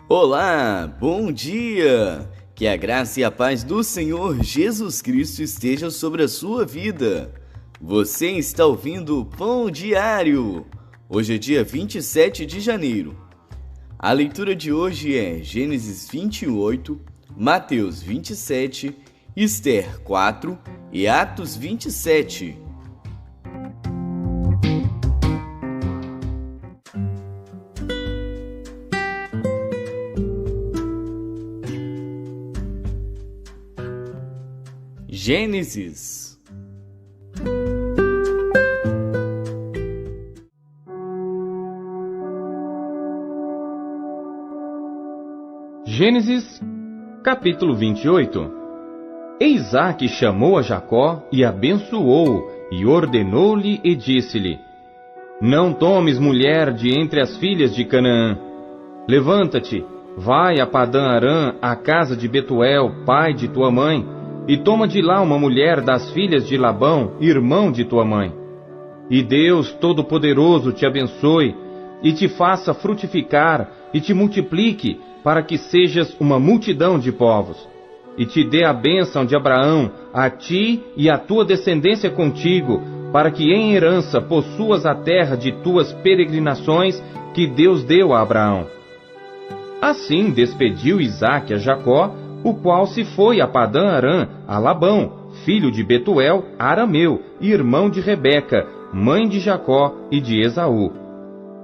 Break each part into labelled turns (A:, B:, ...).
A: Olá, bom dia! Que a graça e a paz do Senhor Jesus Cristo estejam sobre a sua vida. Você está ouvindo o Pão Diário. Hoje é dia 27 de janeiro. A leitura de hoje é Gênesis 28, Mateus 27, Ester 4 e Atos 27. Gênesis.
B: Gênesis, capítulo 28. E Isaque chamou a Jacó e abençoou-o, e ordenou-lhe e disse-lhe: Não tomes mulher de entre as filhas de Canaã. Levanta-te, vai a Padã-Arã, à casa de Betuel, pai de tua mãe, e toma de lá uma mulher das filhas de Labão, irmão de tua mãe. E Deus Todo-Poderoso te abençoe, e te faça frutificar, e te multiplique, para que sejas uma multidão de povos. E te dê a bênção de Abraão, a ti e a tua descendência contigo, para que em herança possuas a terra de tuas peregrinações, que Deus deu a Abraão. Assim despediu Isaque a Jacó, o qual se foi a Padã-Arã, a Labão, filho de Betuel, arameu, irmão de Rebeca, mãe de Jacó e de Esaú.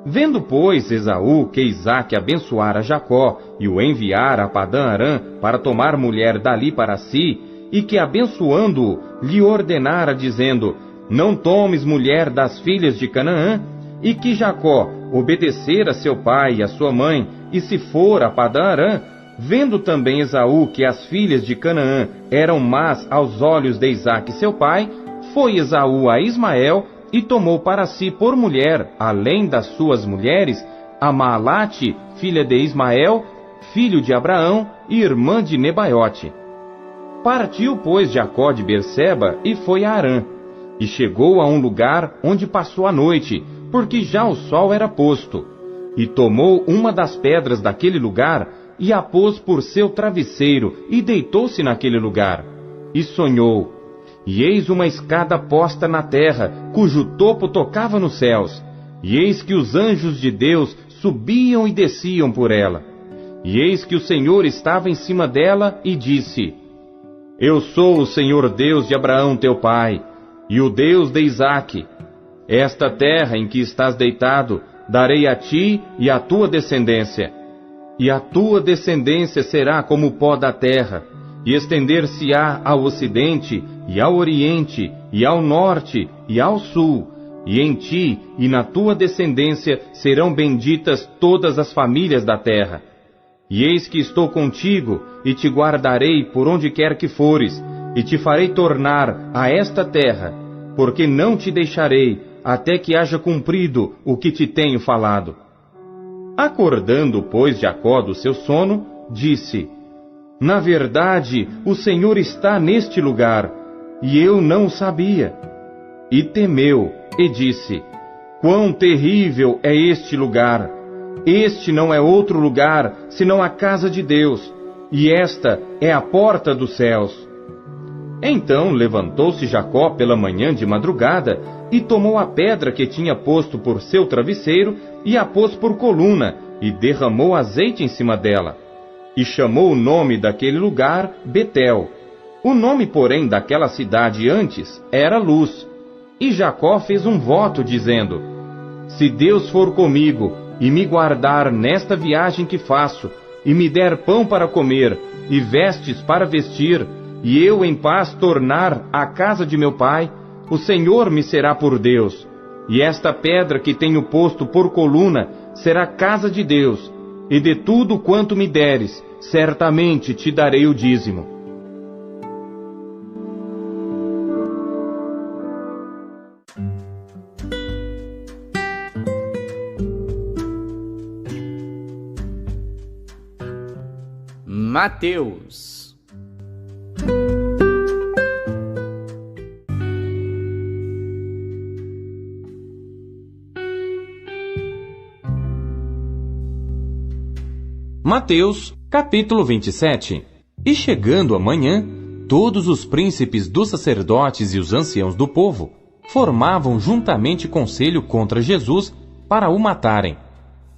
B: Vendo, pois, Esaú que Isaque abençoara Jacó e o enviara a Padã-Arã para tomar mulher dali para si, e que abençoando-o lhe ordenara, dizendo: Não tomes mulher das filhas de Canaã, e que Jacó obedecera a seu pai e a sua mãe, e se for a Padã-Arã, vendo também Esaú que as filhas de Canaã eram más aos olhos de Isaque seu pai, foi Esaú a Ismael e tomou para si por mulher, além das suas mulheres, a Maalate, filha de Ismael, filho de Abraão e irmã de Nebaiote. Partiu, pois, Jacó de Berseba e foi a Harã, e chegou a um lugar onde passou a noite, porque já o sol era posto, e tomou uma das pedras daquele lugar e a pôs por seu travesseiro, e deitou-se naquele lugar. E sonhou, e eis uma escada posta na terra, cujo topo tocava nos céus, e eis que os anjos de Deus subiam e desciam por ela. E eis que o Senhor estava em cima dela, e disse: Eu sou o Senhor Deus de Abraão teu pai, e o Deus de Isaque. Esta terra em que estás deitado, darei a ti e à tua descendência. E a tua descendência será como o pó da terra, e estender-se-á ao ocidente, e ao oriente, e ao norte, e ao sul, e em ti e na tua descendência serão benditas todas as famílias da terra. E eis que estou contigo, e te guardarei por onde quer que fores, e te farei tornar a esta terra, porque não te deixarei, até que haja cumprido o que te tenho falado. Acordando, pois, Jacó do seu sono, disse: Na verdade, o Senhor está neste lugar, e eu não o sabia. E temeu, e disse: Quão terrível é este lugar! Este não é outro lugar, senão a casa de Deus, e esta é a porta dos céus. Então levantou-se Jacó pela manhã de madrugada, e tomou a pedra que tinha posto por seu travesseiro, e a pôs por coluna, e derramou azeite em cima dela. E chamou o nome daquele lugar Betel. O nome, porém, daquela cidade antes era Luz. E Jacó fez um voto, dizendo: Se Deus for comigo, e me guardar nesta viagem que faço, e me der pão para comer, e vestes para vestir, e eu em paz tornar à casa de meu pai, o Senhor me será por Deus, e esta pedra que tenho posto por coluna será casa de Deus, e de tudo quanto me deres, certamente te darei o dízimo.
A: Mateus.
B: Mateus, capítulo 27. E chegando a manhã, todos os príncipes dos sacerdotes e os anciãos do povo formavam juntamente conselho contra Jesus para o matarem.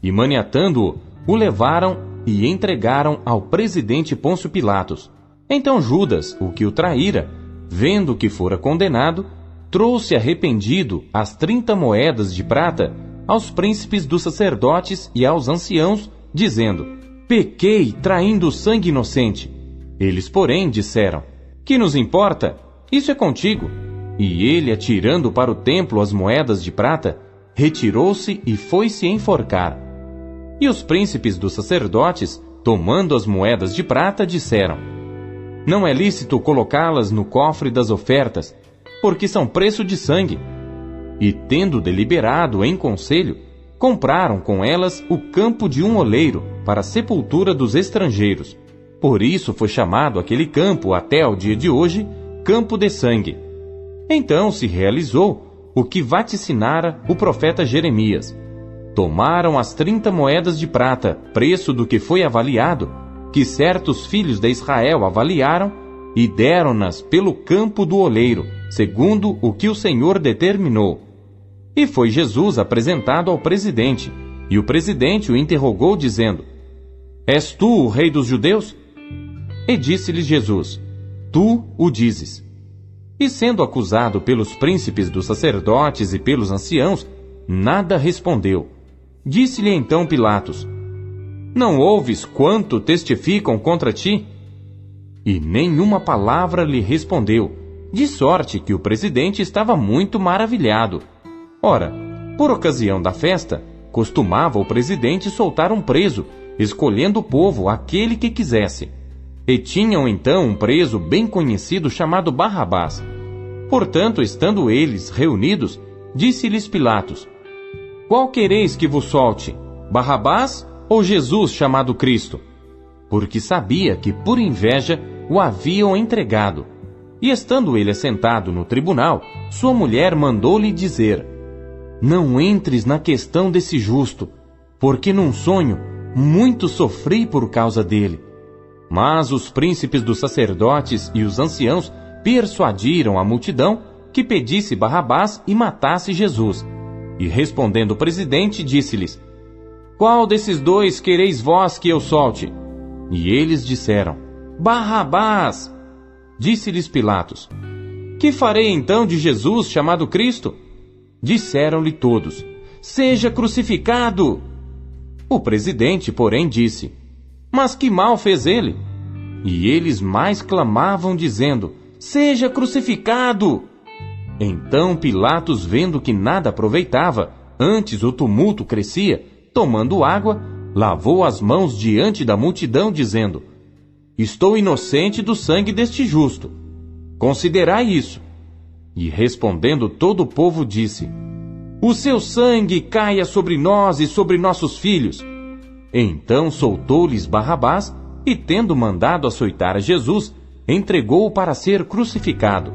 B: E maniatando-o, o levaram e entregaram ao presidente Pôncio Pilatos. Então Judas, o que o traíra, vendo que fora condenado, trouxe arrependido as 30 moedas de prata aos príncipes dos sacerdotes e aos anciãos, dizendo: pequei traindo sangue inocente. Eles, porém, disseram: que nos importa? Isso é contigo. E ele, atirando para o templo as moedas de prata, retirou-se e foi-se enforcar. E os príncipes dos sacerdotes, tomando as moedas de prata, disseram: não é lícito colocá-las no cofre das ofertas, porque são preço de sangue. E, tendo deliberado em conselho, compraram com elas o campo de um oleiro para a sepultura dos estrangeiros. Por isso foi chamado aquele campo, até ao dia de hoje, Campo de Sangue. Então se realizou o que vaticinara o profeta Jeremias. Tomaram as 30 moedas de prata, preço do que foi avaliado, que certos filhos de Israel avaliaram, e deram-nas pelo campo do oleiro, segundo o que o Senhor determinou. E foi Jesus apresentado ao presidente, e o presidente o interrogou, dizendo: és tu o rei dos judeus? E disse-lhes Jesus: tu o dizes. E sendo acusado pelos príncipes dos sacerdotes e pelos anciãos, nada respondeu. Disse-lhe então Pilatos: não ouves quanto testificam contra ti? E nenhuma palavra lhe respondeu, de sorte que o presidente estava muito maravilhado. Ora, por ocasião da festa, costumava o presidente soltar um preso, escolhendo o povo aquele que quisesse. E tinham então um preso bem conhecido chamado Barrabás. Portanto, estando eles reunidos, disse-lhes Pilatos: qual quereis que vos solte, Barrabás ou Jesus chamado Cristo? Porque sabia que por inveja o haviam entregado. E estando ele assentado no tribunal, sua mulher mandou-lhe dizer: não entres na questão desse justo, porque num sonho muito sofri por causa dele. Mas os príncipes dos sacerdotes e os anciãos persuadiram a multidão que pedisse Barrabás e matasse Jesus. E respondendo o presidente, disse-lhes: qual desses dois quereis vós que eu solte? E eles disseram: Barrabás. Disse-lhes Pilatos: que farei então de Jesus chamado Cristo? Disseram-lhe todos: seja crucificado. O presidente, porém, disse: mas que mal fez ele? E eles mais clamavam, dizendo: seja crucificado. Então Pilatos, vendo que nada aproveitava, antes o tumulto crescia, tomando água, lavou as mãos diante da multidão, dizendo: estou inocente do sangue deste justo. Considerai isso. E respondendo todo o povo disse: o seu sangue caia sobre nós e sobre nossos filhos. Então soltou-lhes Barrabás, e tendo mandado açoitar a Jesus, entregou-o para ser crucificado.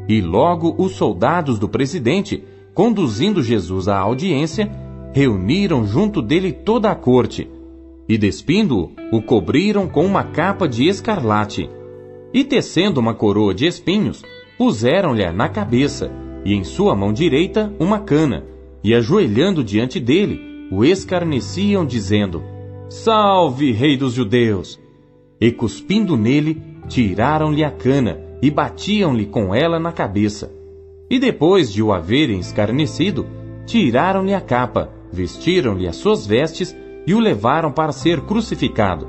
B: E logo os soldados do presidente, conduzindo Jesus à audiência, reuniram junto dele toda a corte, e despindo-o, o cobriram com uma capa de escarlate, e tecendo uma coroa de espinhos, puseram-lhe na cabeça, e em sua mão direita uma cana, e ajoelhando diante dele, o escarneciam, dizendo: salve, rei dos judeus! E cuspindo nele, tiraram-lhe a cana, e batiam-lhe com ela na cabeça. E depois de o haverem escarnecido, tiraram-lhe a capa, vestiram-lhe as suas vestes, e o levaram para ser crucificado.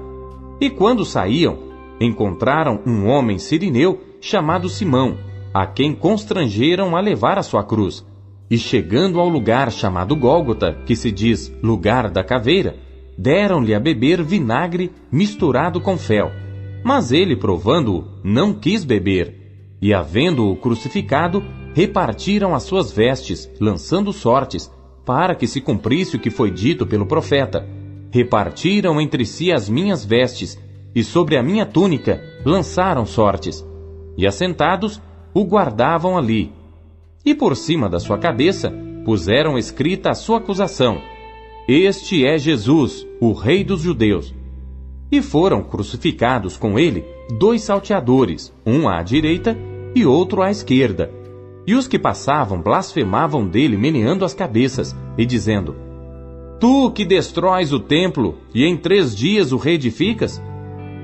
B: E quando saíam, encontraram um homem sirineu chamado Simão, a quem constrangeram a levar a sua cruz. E chegando ao lugar chamado Gólgota, que se diz lugar da caveira, deram-lhe a beber vinagre misturado com fel. Mas ele, provando-o, não quis beber. E havendo-o crucificado, repartiram as suas vestes, lançando sortes, para que se cumprisse o que foi dito pelo profeta: repartiram entre si as minhas vestes, e sobre a minha túnica lançaram sortes. E assentados, o guardavam ali. E por cima da sua cabeça puseram escrita a sua acusação: este é Jesus, o rei dos judeus. E foram crucificados com ele 2 salteadores, um à direita e outro à esquerda. E os que passavam blasfemavam dele, meneando as cabeças e dizendo: Tu que destróis o templo e em 3 dias o reedificas,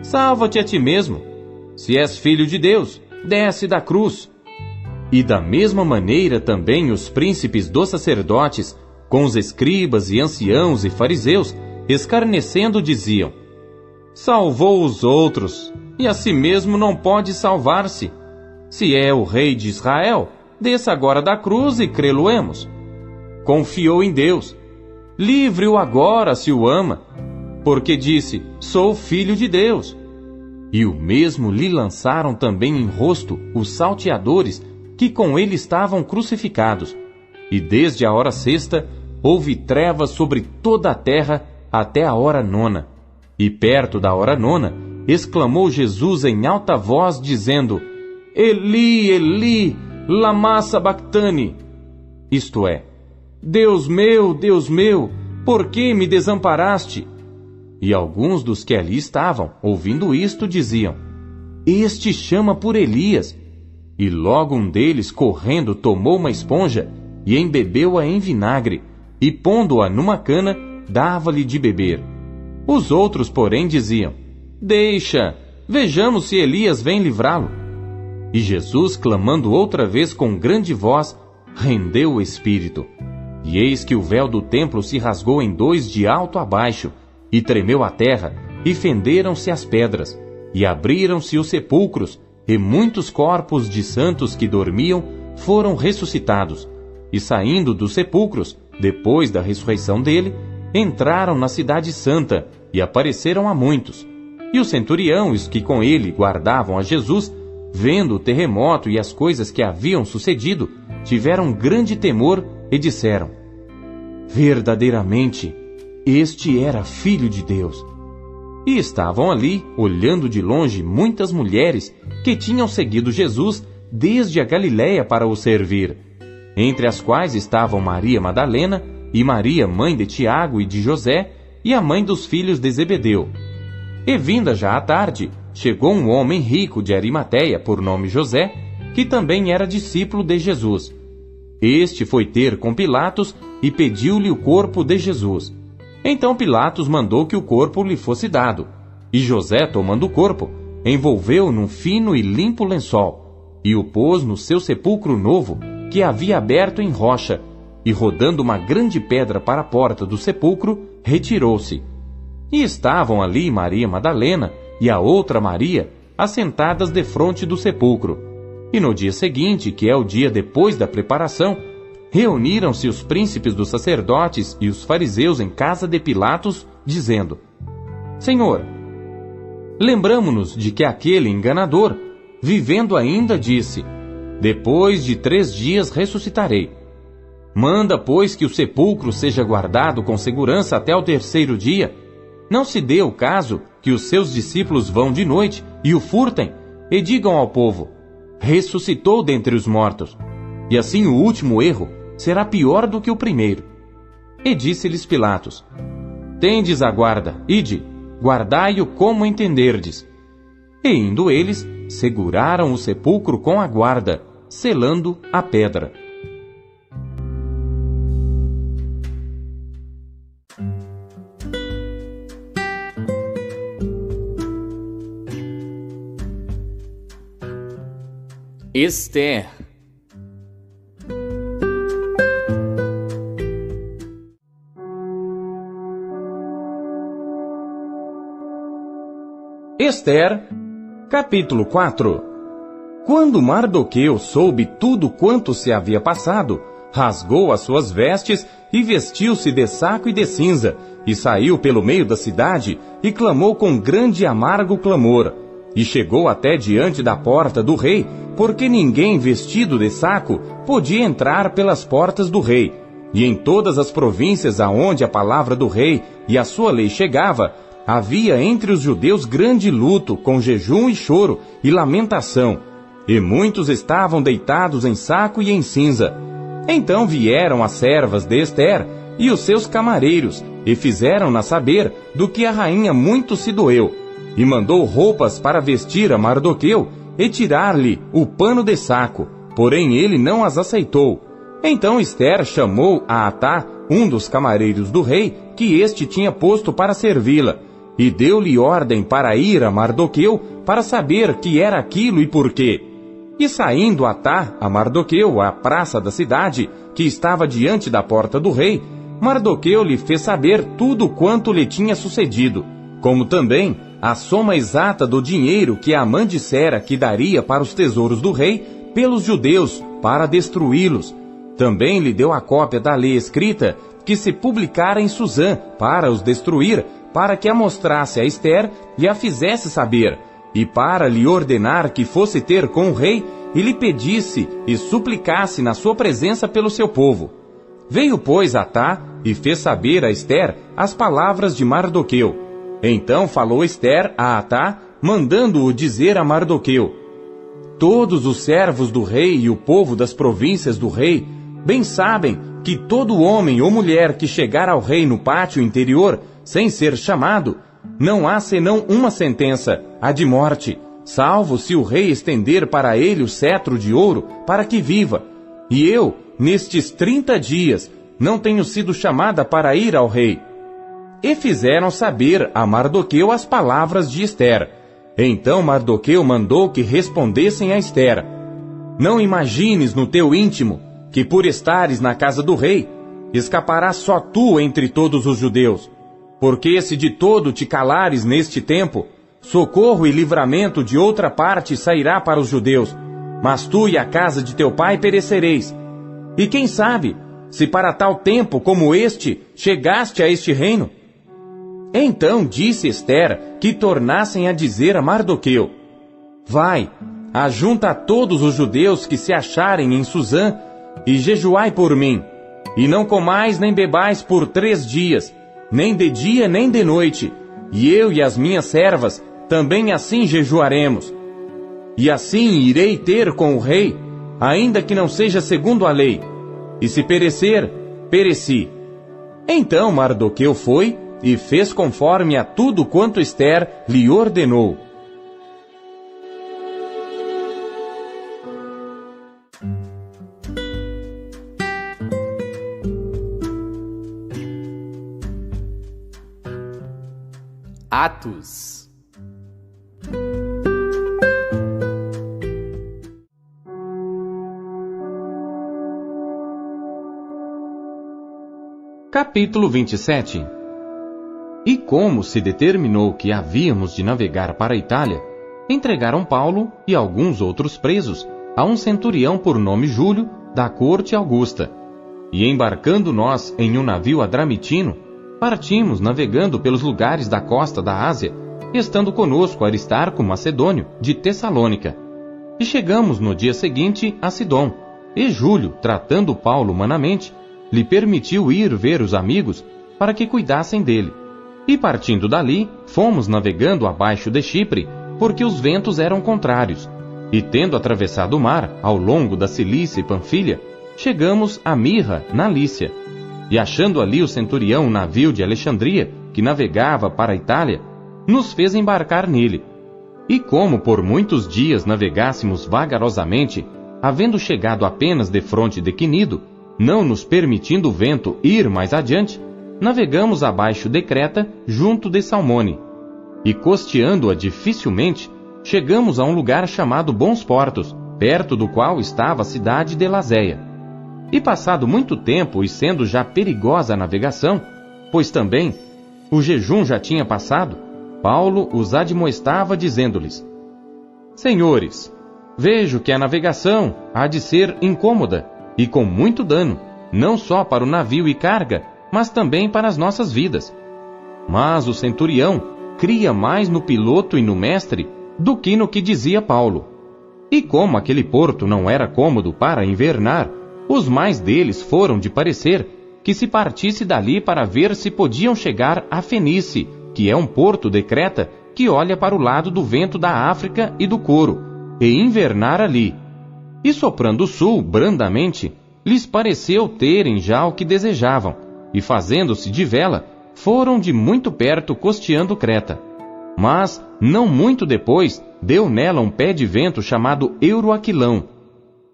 B: salva-te a ti mesmo. Se és filho de Deus, desce da cruz. E da mesma maneira também os príncipes dos sacerdotes, com os escribas e anciãos e fariseus, escarnecendo, diziam: Salvou os outros, e a si mesmo não pode salvar-se. Se é o rei de Israel, desça agora da cruz e crê-lo-emos. Confiou em Deus. Livre-o agora, se o ama, porque disse: Sou filho de Deus. E o mesmo lhe lançaram também em rosto os salteadores que com ele estavam crucificados. E desde a hora 6ª houve trevas sobre toda a terra até a hora 9ª. E perto da hora 9ª, exclamou Jesus em alta voz, dizendo: Eli, Eli, lama sabactani. Isto é: Deus meu, por que me desamparaste? E alguns dos que ali estavam, ouvindo isto, diziam: Este chama por Elias. E logo um deles, correndo, tomou uma esponja e embebeu-a em vinagre, e pondo-a numa cana, dava-lhe de beber. Os outros, porém, diziam: Deixa, vejamos se Elias vem livrá-lo. E Jesus, clamando outra vez com grande voz, rendeu o espírito. E eis que o véu do templo se rasgou em 2 de alto a baixo, e tremeu a terra, e fenderam-se as pedras, e abriram-se os sepulcros, e muitos corpos de santos que dormiam foram ressuscitados. E saindo dos sepulcros, depois da ressurreição dele, entraram na cidade santa, e apareceram a muitos. E o centurião e os que com ele guardavam a Jesus, vendo o terremoto e as coisas que haviam sucedido, tiveram grande temor e disseram: Verdadeiramente, este era filho de Deus. E estavam ali, olhando de longe, muitas mulheres que tinham seguido Jesus desde a Galiléia para o servir, entre as quais estavam Maria Madalena e Maria, mãe de Tiago e de José, e a mãe dos filhos de Zebedeu. E vinda já a tarde, chegou um homem rico de Arimateia, por nome José, que também era discípulo de Jesus. Este foi ter com Pilatos e pediu-lhe o corpo de Jesus. Então Pilatos mandou que o corpo lhe fosse dado. E José, tomando o corpo, envolveu-o num fino e limpo lençol, e o pôs no seu sepulcro novo, que havia aberto em rocha, e rodando uma grande pedra para a porta do sepulcro, retirou-se. E estavam ali Maria Madalena e a outra Maria, assentadas defronte do sepulcro. E no dia seguinte, que é o dia depois da preparação, reuniram-se os príncipes dos sacerdotes e os fariseus em casa de Pilatos, dizendo: Senhor, lembramo-nos de que aquele enganador, vivendo ainda, disse: Depois de 3 dias ressuscitarei. Manda, pois, que o sepulcro seja guardado com segurança até o 3º dia. Não se dê o caso que os seus discípulos vão de noite e o furtem, e digam ao povo: ressuscitou dentre os mortos. E assim o último erro será pior do que o primeiro. E disse-lhes Pilatos: Tendes a guarda, ide, guardai-o como entenderdes. E indo eles, seguraram o sepulcro com a guarda, selando a pedra.
A: Esther.
B: Esther, capítulo 4. Quando Mardoqueu soube tudo quanto se havia passado, rasgou as suas vestes e vestiu-se de saco e de cinza, e saiu pelo meio da cidade e clamou com grande e amargo clamor. E chegou até diante da porta do rei, porque ninguém vestido de saco podia entrar pelas portas do rei. E em todas as províncias aonde a palavra do rei e a sua lei chegava, havia entre os judeus grande luto, com jejum e choro e lamentação. E muitos estavam deitados em saco e em cinza. Então vieram as servas de Esther e os seus camareiros, e fizeram-na saber do que a rainha muito se doeu, e mandou roupas para vestir a Mardoqueu e tirar-lhe o pano de saco, porém ele não as aceitou. Então Ester chamou a Atá, um dos camareiros do rei, que este tinha posto para servi-la, e deu-lhe ordem para ir a Mardoqueu para saber que era aquilo e por quê. E saindo Atá a Mardoqueu à praça da cidade, que estava diante da porta do rei, Mardoqueu lhe fez saber tudo quanto lhe tinha sucedido, como também a soma exata do dinheiro que Amã dissera que daria para os tesouros do rei pelos judeus, para destruí-los. Também lhe deu a cópia da lei escrita que se publicara em Susã para os destruir, para que a mostrasse a Ester e a fizesse saber, e para lhe ordenar que fosse ter com o rei e lhe pedisse e suplicasse na sua presença pelo seu povo. Veio, pois, Atá e fez saber a Ester as palavras de Mardoqueu. Então falou Ester a Atá, mandando-o dizer a Mardoqueu: todos os servos do rei e o povo das províncias do rei bem sabem que todo homem ou mulher que chegar ao rei no pátio interior, sem ser chamado, não há senão uma sentença, a de morte, salvo se o rei estender para ele o cetro de ouro, para que viva. E eu, nestes 30 dias, não tenho sido chamada para ir ao rei. E fizeram saber a Mardoqueu as palavras de Ester. Então Mardoqueu mandou que respondessem a Ester: não imagines no teu íntimo que por estares na casa do rei, escaparás só tu entre todos os judeus. Porque se de todo te calares neste tempo, socorro e livramento de outra parte sairá para os judeus, mas tu e a casa de teu pai perecereis. E quem sabe, se para tal tempo como este chegaste a este reino? Então disse Ester que tornassem a dizer a Mardoqueu: vai, ajunta a todos os judeus que se acharem em Susã, e jejuai por mim, e não comais nem bebais por 3 dias, nem de dia nem de noite, e eu e as minhas servas também assim jejuaremos. E assim irei ter com o rei, ainda que não seja segundo a lei, e se perecer, pereci. Então Mardoqueu foi e fez conforme a tudo quanto Ester lhe ordenou.
A: Atos.
B: Capítulo 27. E como se determinou que havíamos de navegar para a Itália, entregaram Paulo e alguns outros presos a um centurião por nome Júlio, da corte Augusta. E embarcando nós em um navio adramitino, partimos navegando pelos lugares da costa da Ásia, estando conosco Aristarco Macedônio, de Tessalônica. E chegamos no dia seguinte a Sidom, e Júlio, tratando Paulo humanamente, lhe permitiu ir ver os amigos para que cuidassem dele. E partindo dali, fomos navegando abaixo de Chipre, porque os ventos eram contrários. E tendo atravessado o mar, ao longo da Cilícia e Panfilha, chegamos a Mirra, na Lícia. E achando ali o centurião um navio de Alexandria, que navegava para a Itália, nos fez embarcar nele. E como por muitos dias navegássemos vagarosamente, havendo chegado apenas defronte de Quinido, não nos permitindo o vento ir mais adiante, navegamos abaixo de Creta, junto de Salmone. E costeando-a dificilmente, chegamos a um lugar chamado Bons Portos, perto do qual estava a cidade de Lazéia. E passado muito tempo, e sendo já perigosa a navegação, pois também o jejum já tinha passado, Paulo os admoestava, dizendo-lhes: Senhores, vejo que a navegação há de ser incômoda, e com muito dano, não só para o navio e carga, mas também para as nossas vidas. Mas o centurião cria mais no piloto e no mestre do que no que dizia Paulo. E como aquele porto não era cômodo para invernar, os mais deles foram de parecer que se partisse dali para ver se podiam chegar a Fenice, que é um porto de Creta que olha para o lado do vento da África e do Coro, e invernar ali. E soprando o sul brandamente, lhes pareceu terem já o que desejavam, e fazendo-se de vela, foram de muito perto costeando Creta. Mas, não muito depois, deu nela um pé de vento chamado Euroaquilão.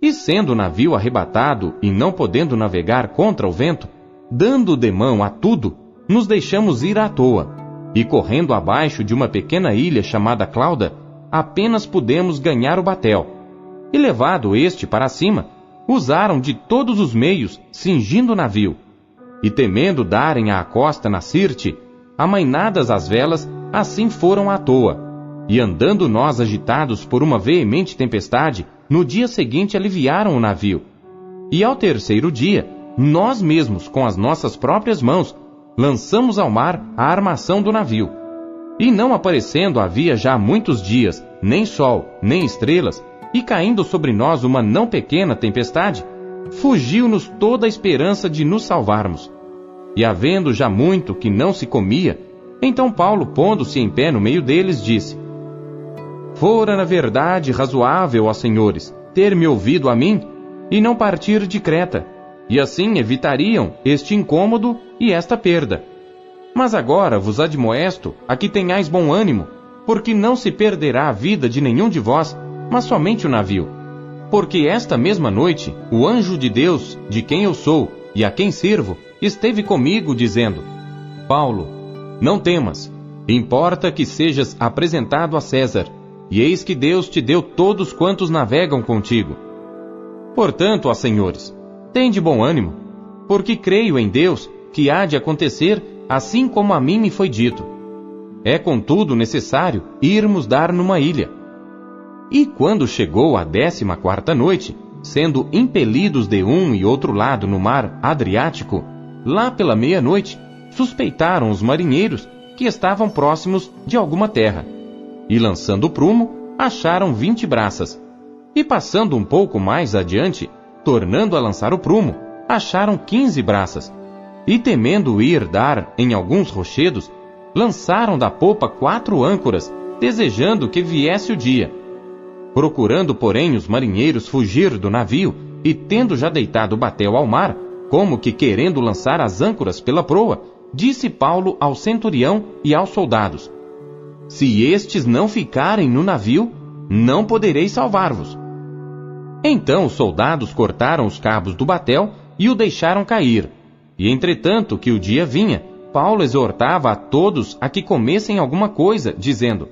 B: E sendo o navio arrebatado e não podendo navegar contra o vento, dando demão a tudo, nos deixamos ir à toa. E correndo abaixo de uma pequena ilha chamada Clauda, apenas pudemos ganhar o batel. E levado este para cima, usaram de todos os meios, cingindo o navio. E temendo darem à costa na Sirte, amainadas as velas, assim foram à toa. E andando nós agitados por uma veemente tempestade, no dia seguinte aliviaram o navio. E ao terceiro dia, nós mesmos, com as nossas próprias mãos, lançamos ao mar a armação do navio. E não aparecendo havia já muitos dias, nem sol, nem estrelas, e caindo sobre nós uma não pequena tempestade, fugiu-nos toda a esperança de nos salvarmos. E havendo já muito que não se comia, então Paulo, pondo-se em pé no meio deles, disse: Fora, na verdade, razoável, ó senhores, ter-me ouvido a mim, e não partir de Creta, e assim evitariam este incômodo e esta perda. Mas agora vos admoesto a que tenhais bom ânimo, porque não se perderá a vida de nenhum de vós, mas somente o navio. Porque esta mesma noite, o anjo de Deus, de quem eu sou e a quem sirvo, esteve comigo, dizendo: Paulo, não temas, importa que sejas apresentado a César, e eis que Deus te deu todos quantos navegam contigo. Portanto, ó senhores, tende bom ânimo, porque creio em Deus que há de acontecer assim como a mim me foi dito. É contudo necessário irmos dar numa ilha. E quando chegou a 14ª noite, sendo impelidos de um e outro lado no mar Adriático, lá pela meia-noite, suspeitaram os marinheiros que estavam próximos de alguma terra. E lançando o prumo, acharam 20 braças. E passando um pouco mais adiante, tornando a lançar o prumo, acharam 15 braças. E temendo ir dar em alguns rochedos, lançaram da popa 4 âncoras, desejando que viesse o dia. Procurando, porém, os marinheiros fugir do navio, e tendo já deitado o batel ao mar, como que querendo lançar as âncoras pela proa, disse Paulo ao centurião e aos soldados: Se estes não ficarem no navio, não poderei salvar-vos. Então os soldados cortaram os cabos do batel e o deixaram cair. E entretanto que o dia vinha, Paulo exortava a todos a que comessem alguma coisa, dizendo: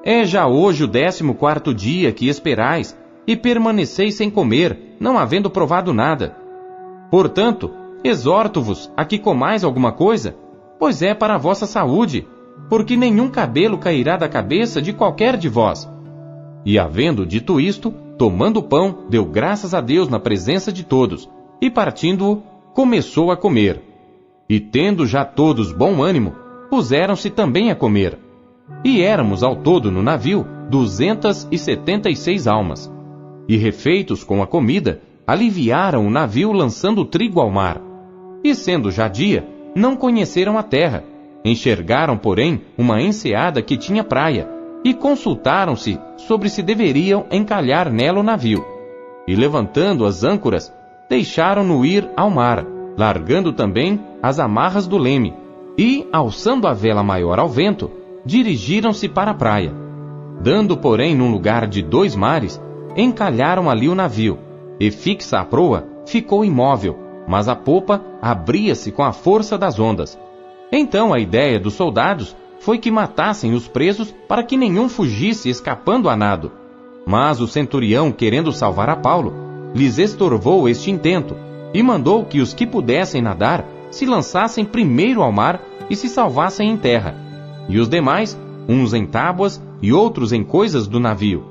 B: É já hoje o 14º dia que esperais, e permaneceis sem comer, não havendo provado nada. Portanto, exorto-vos a que comais alguma coisa, pois é para a vossa saúde, porque nenhum cabelo cairá da cabeça de qualquer de vós. E havendo dito isto, tomando o pão, deu graças a Deus na presença de todos, e partindo-o, começou a comer. E tendo já todos bom ânimo, puseram-se também a comer. E éramos ao todo no navio 276 almas. E refeitos com a comida, aliviaram o navio lançando trigo ao mar. E sendo já dia, não conheceram a terra. Enxergaram, porém, uma enseada que tinha praia, e consultaram-se sobre se deveriam encalhar nela o navio. E levantando as âncoras, deixaram-no ir ao mar, largando também as amarras do leme, e, alçando a vela maior ao vento, dirigiram-se para a praia. Dando, porém, num lugar de 2 mares, encalharam ali o navio, e fixa a proa, ficou imóvel, mas a popa abria-se com a força das ondas. Então a ideia dos soldados foi que matassem os presos para que nenhum fugisse escapando a nado. Mas o centurião, querendo salvar a Paulo, lhes estorvou este intento, e mandou que os que pudessem nadar se lançassem primeiro ao mar e se salvassem em terra, e os demais, uns em tábuas e outros em coisas do navio.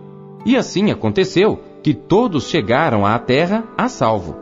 B: E assim aconteceu que todos chegaram à terra a salvo.